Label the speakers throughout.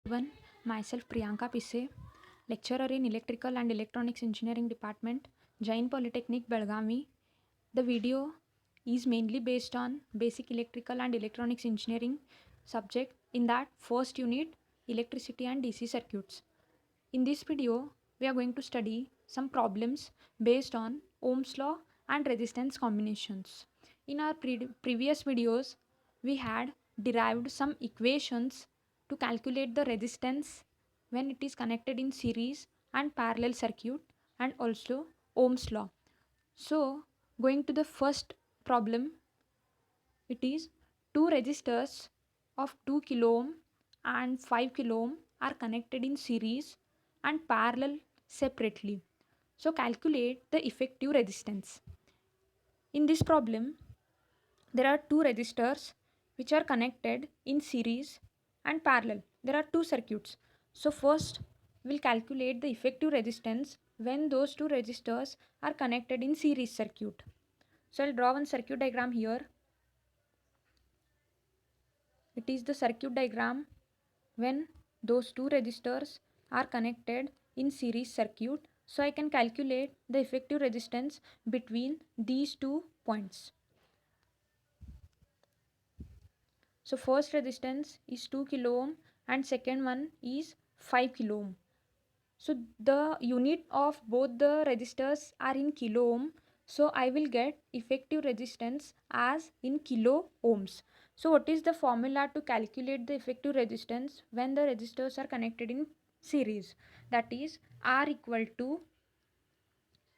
Speaker 1: Everyone, myself Priyanka Pisse, lecturer in Electrical and Electronics Engineering Department, Jain Polytechnic, Belgavi. The video is mainly based on basic electrical and electronics engineering subject. In that first unit, electricity and DC circuits. In this video, we are going to study some problems based on Ohm's law and resistance combinations. In our previous videos, we had derived some equations to calculate the resistance when it is connected in series and parallel circuit, and also Ohm's law. So, going to the first problem, it is two resistors of 2 kilo ohm and 5 kilo ohm are connected in series and parallel separately. So calculate the effective resistance. In this problem, there are two resistors which are connected in series and parallel. There are two circuits. So first we'll calculate the effective resistance when those two resistors are connected in series circuit. So I'll draw one circuit diagram here. It is the circuit diagram when those two resistors are connected in series circuit. So I can calculate the effective resistance between these two points. So first resistance is 2 kilo ohm and second one is 5 kilo ohm. So the unit of both the resistors are in kilo ohm. So I will get effective resistance as in kilo ohms. So what is the formula to calculate the effective resistance when the resistors are connected in series? That is R equal to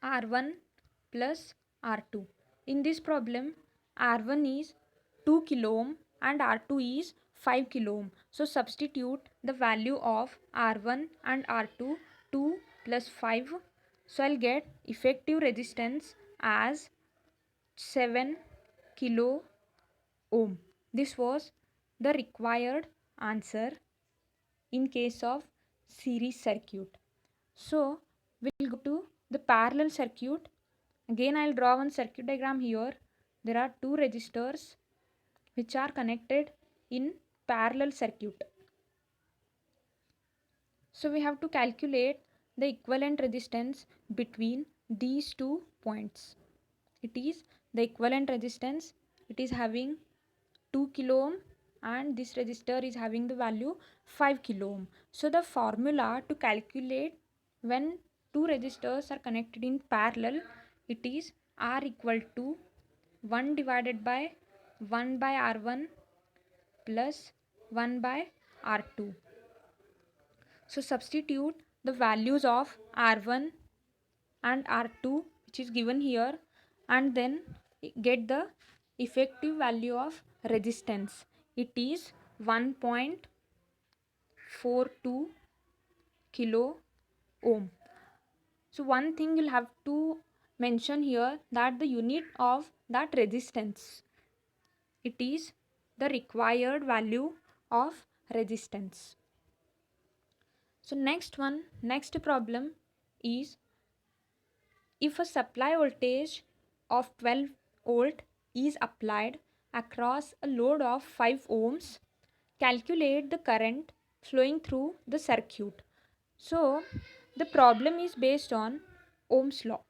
Speaker 1: R1 plus R2. In this problem, R1 is 2 kilo ohm and R2 is 5 kilo ohm. So substitute the value of R1 and R2, 2 plus 5. So I'll get effective resistance as 7 kilo ohm. This was the required answer in case of series circuit. So we'll go to the parallel circuit. Again, I'll draw one circuit diagram here. There are two resistors which are connected in parallel circuit. So we have to calculate the equivalent resistance between these two points. It is the equivalent resistance. It is having 2 kilo ohm and this resistor is having the value 5 kilo ohm. So the formula to calculate when two resistors are connected in parallel, it is R equal to 1 divided by 1 by R1 plus 1 by R2. So substitute the values of R1 and R2 which is given here and then get the effective value of resistance. It is 1.42 kilo ohm. So one thing you'll have to mention here that the unit of that resistance, it is the required value of resistance. So next problem is if a supply voltage of 12 volt is applied across a load of 5 ohms, calculate the current flowing through the circuit. So the problem is based on Ohm's law.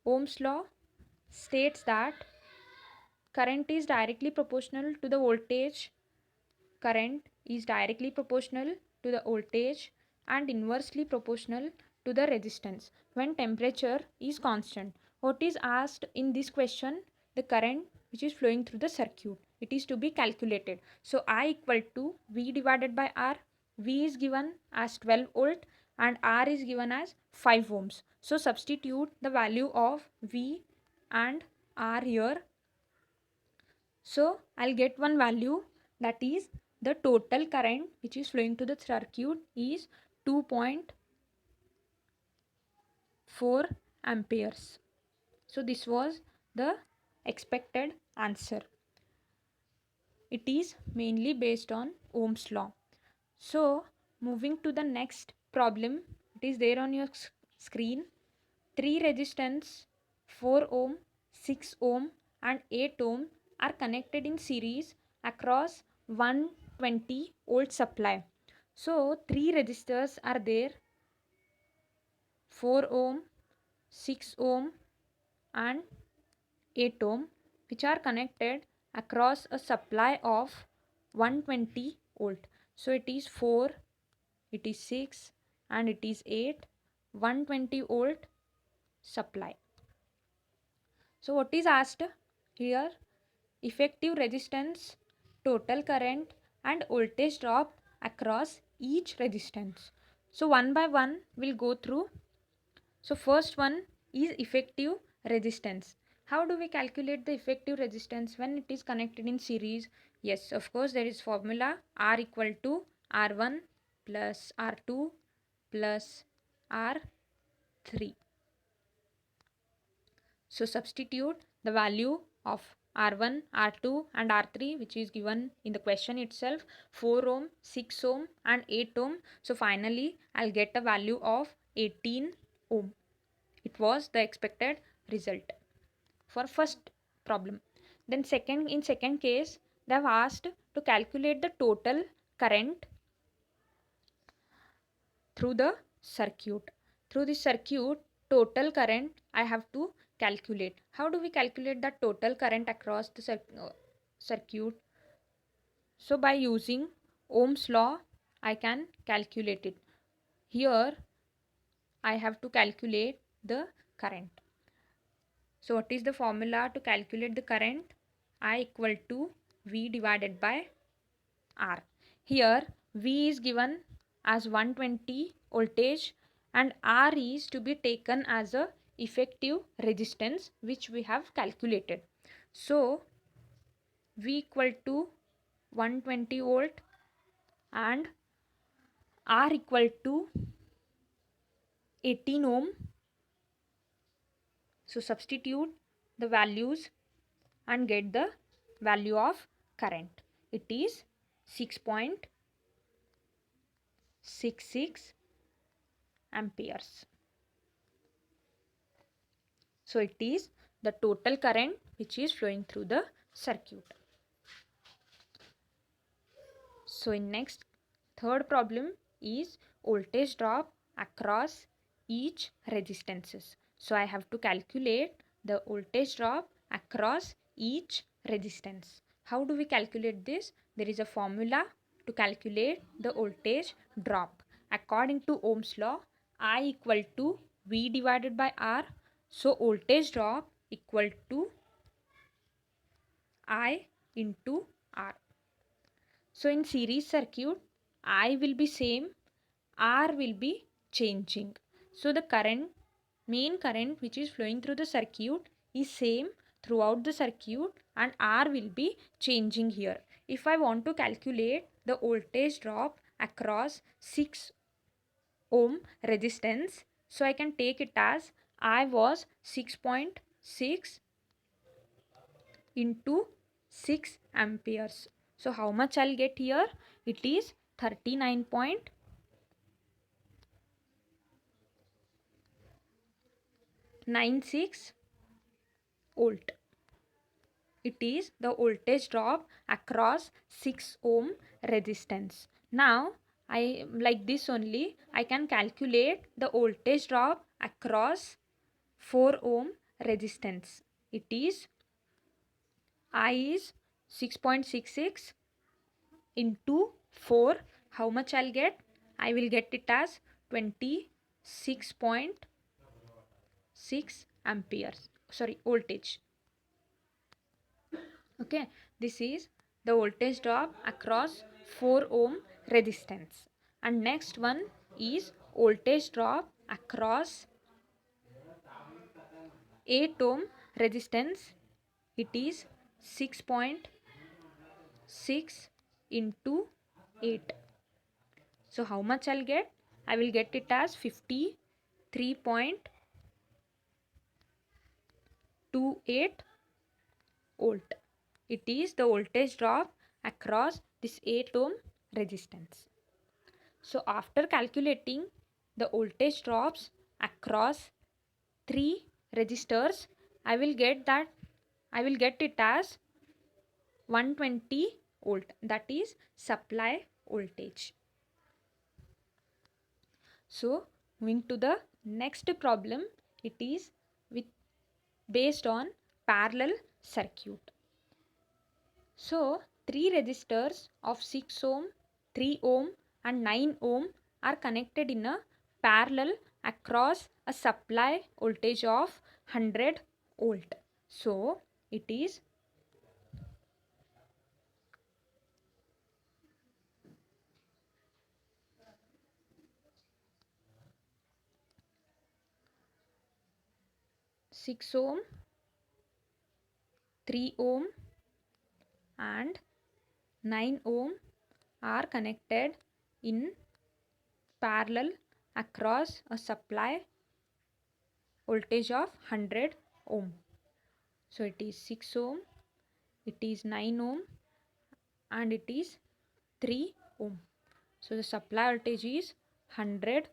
Speaker 1: Ohm's law states that current is directly proportional to the voltage. Current is directly proportional to the voltage and inversely proportional to the resistance when temperature is constant. What is asked in this question? The current which is flowing through the circuit. It is to be calculated. So I equal to V divided by R. V is given as 12 volt and R is given as 5 ohms. So substitute the value of V and R here. So I'll get one value, that is the total current which is flowing to the circuit is 2.4 amperes. So this was the expected answer. It is mainly based on Ohm's law. So moving to the next problem, it is there on your screen. 3 resistance 4 ohm, 6 ohm and 8 ohm are connected in series across 120 volt supply. So 3 resistors are there, 4 ohm, 6 ohm and 8 ohm, which are connected across a supply of 120 volt. So it is 4, it is 6 and it is 8, 120 volt supply. So what is asked here? Effective resistance, total current and voltage drop across each resistance. So one by one we'll go through. So first one is effective resistance. How do we calculate the effective resistance when it is connected in series? Yes, of course there is formula R equal to R1 plus R2 plus R3. So substitute the value of R1, R2 and R3 which is given in the question itself, 4 ohm, 6 ohm and 8 ohm. So finally I'll get a value of 18 ohm. It was the expected result for first problem. Then in second case they have asked to calculate the total current through the circuit. Through the circuit, total current I have to calculate. How do we calculate the total current across the circuit? So by using Ohm's law, I can calculate it. Here I have to calculate the current. So what is the formula to calculate the current? I equal to V divided by R. Here V is given as 120 voltage and R is to be taken as a effective resistance which we have calculated. So V equal to 120 volt and R equal to 18 ohm. So substitute the values and get the value of current. It is 6.66 amperes. So it is the total current which is flowing through the circuit. So in next third problem is voltage drop across each resistances. So I have to calculate the voltage drop across each resistance. How do we calculate this? There is a formula to calculate the voltage drop. According to Ohm's law, I equal to V divided by R. So voltage drop equal to I into R. So in series circuit, I will be same, R will be changing. So the main current which is flowing through the circuit is same throughout the circuit and R will be changing here. If I want to calculate the voltage drop across 6 ohm resistance, so I can take it as I was 6.6 into 6 amperes. So how much I'll get here? It is 39.96 volt. It is the voltage drop across 6 ohm resistance. Now I like this only I can calculate the voltage drop across 4 ohm resistance. It is I is 6.66 into 4. How much I'll get? I will get it as 26.6 amperes. Sorry, voltage. Okay, this is the voltage drop across 4 ohm resistance. And next one is voltage drop across 8 ohm resistance. It is 6.6 into 8. So how much I'll get? I will get it as 53.28 volt. It is the voltage drop across this 8 ohm resistance. So after calculating the voltage drops across 3 resistors, I will get it as 120 volt, that is supply voltage. So moving to the next problem, it is with based on parallel circuit. So 3 resistors of 6 ohm, 3 ohm and 9 ohm are connected in a parallel across a supply voltage of 100 volt. So it is 6 ohm, 3 ohm and 9 ohm are connected in parallel across a supply voltage of 100 ohm. So it is 6 ohm, it is 9 ohm and it is 3 ohm. So the supply voltage is 100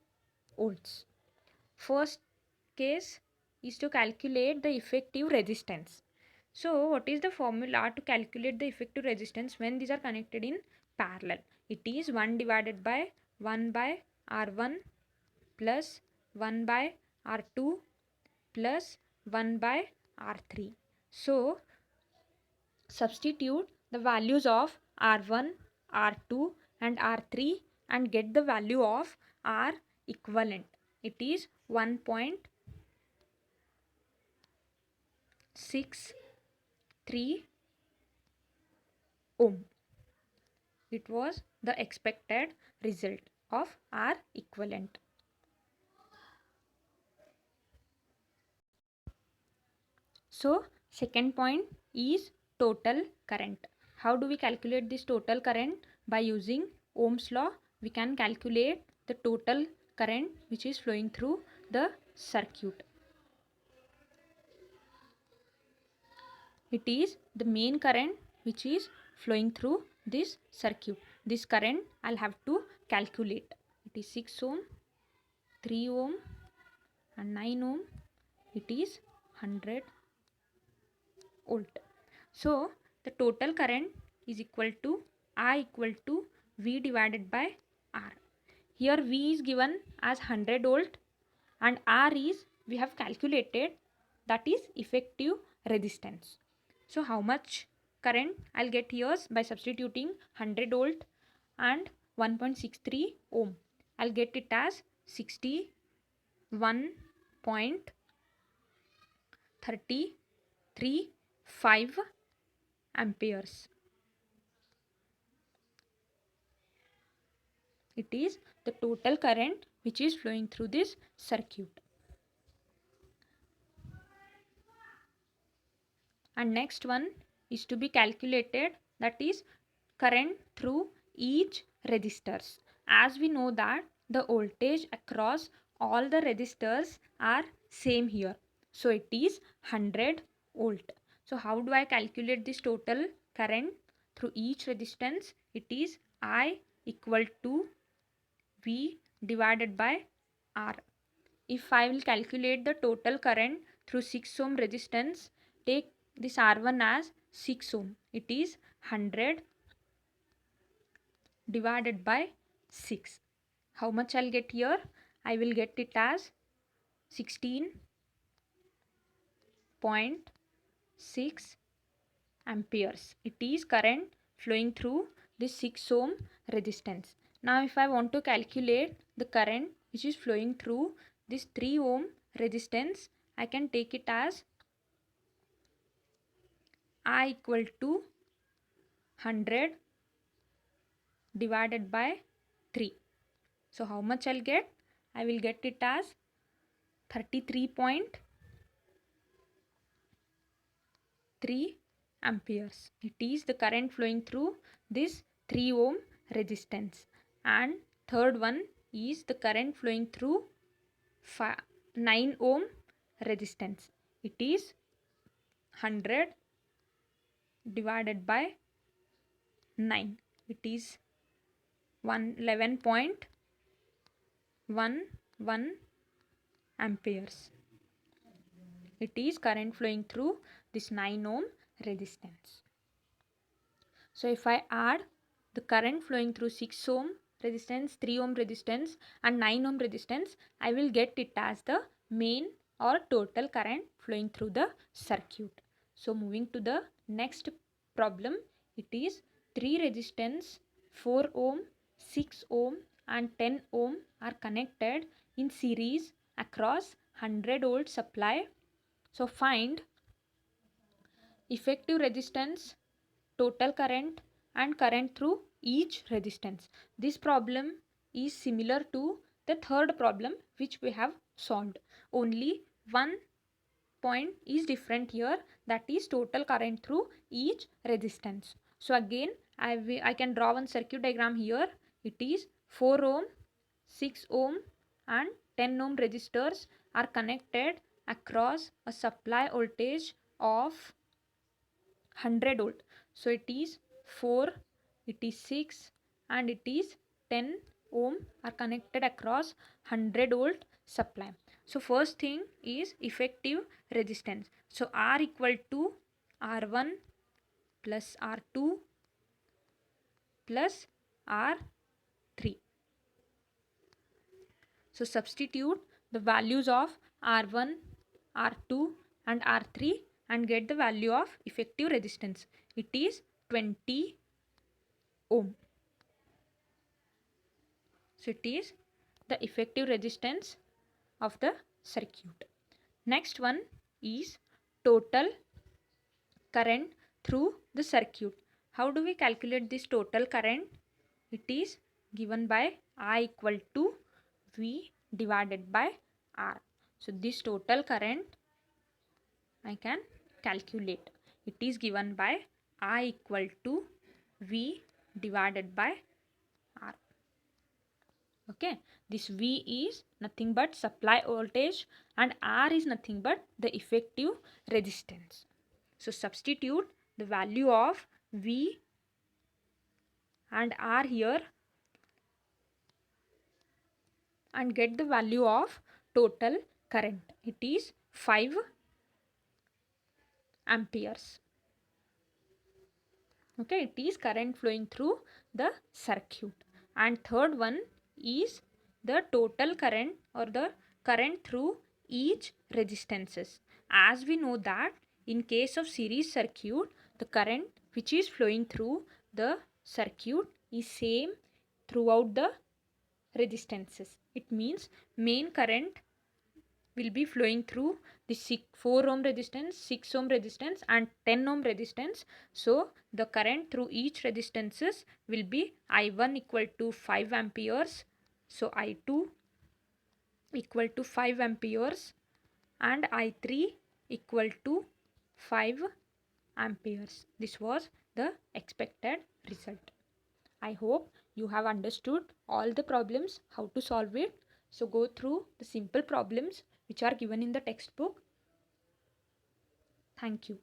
Speaker 1: volts. First case is to calculate the effective resistance. So what is the formula to calculate the effective resistance when these are connected in parallel? It is 1 divided by 1 by R1 plus 1 by R2 plus 1 by R3. So substitute the values of R1, R2 and R3 and get the value of R equivalent. It is 1.63 ohm. It was the expected result of R equivalent. So second point is total current. How do we calculate this total current? By using Ohm's law, we can calculate the total current which is flowing through the circuit. It is the main current which is flowing through this circuit. This current I'll have to calculate. It is 6 ohm, 3 ohm and 9 ohm. It is 100 volt. So the total current is equal to I equal to V divided by R. Here V is given as 100 volt and R is we have calculated, that is effective resistance. So how much current I'll get here by substituting 100 volt and 1.63 ohm. I'll get it as 61.335 amperes. It is the total current which is flowing through this circuit. And next one is to be calculated, that is current through each resistors. As we know that the voltage across all the resistors are same here. So it is 100 volt. So how do I calculate this total current through each resistance? It is I equal to V divided by R. If I will calculate the total current through 6 ohm resistance, take this R1 as 6 ohm. It is 100 divided by 6. How much I'll get here? I will get it as 16.6 amperes. It is current flowing through this 6 ohm resistance. Now if I want to calculate the current which is flowing through this 3 ohm resistance, I can take it as I equal to 100 divided by 3. So how much I'll get? I will get it as 33.3 amperes. It is the current flowing through this 3 ohm resistance. And third one is the current flowing through 9 ohm resistance. It is 100 divided by 9. It is 11.11 amperes. It is current flowing through this 9 ohm resistance. So if I add the current flowing through 6 ohm resistance, 3 ohm resistance and 9 ohm resistance, I will get it as the main or total current flowing through the circuit. So moving to the next problem, it is 3 resistance 4 ohm, 6 ohm and 10 ohm are connected in series across 100 volt supply. So find effective resistance, total current and current through each resistance. This problem is similar to the third problem which we have solved. Only one point is different here, that is total current through each resistance. So again I can draw one circuit diagram here. It is 4 ohm, 6 ohm and 10 ohm resistors are connected across a supply voltage of 100 volt. So it is 4, it is 6 and it is 10 ohm are connected across 100 volt supply. So first thing is effective resistance. So R equal to R1 plus R2 plus R3. So substitute the values of R1, R2 and R3 and get the value of effective resistance. It is 20 ohm. So it is the effective resistance of the circuit. Next one is total current through the circuit. How do we calculate this total current? It is given by I equal to V divided by R. So this total current I can calculate. It is given by I equal to V divided by R. Okay, this V is nothing but supply voltage and R is nothing but the effective resistance. So substitute the value of V and R here and get the value of total current. It is 5 amperes. Okay, it is current flowing through the circuit. And third one is the total current or the current through each resistances. As we know that in case of series circuit, the current which is flowing through the circuit is same throughout the resistances. It means main current will be flowing through the 4 ohm resistance, 6 ohm resistance and 10 ohm resistance. So the current through each resistances will be I1 equal to 5 amperes. So I2 equal to 5 amperes and I3 equal to 5 amperes. This was the expected result. I hope you have understood all the problems, how to solve it. So go through the simple problems which are given in the textbook. Thank you.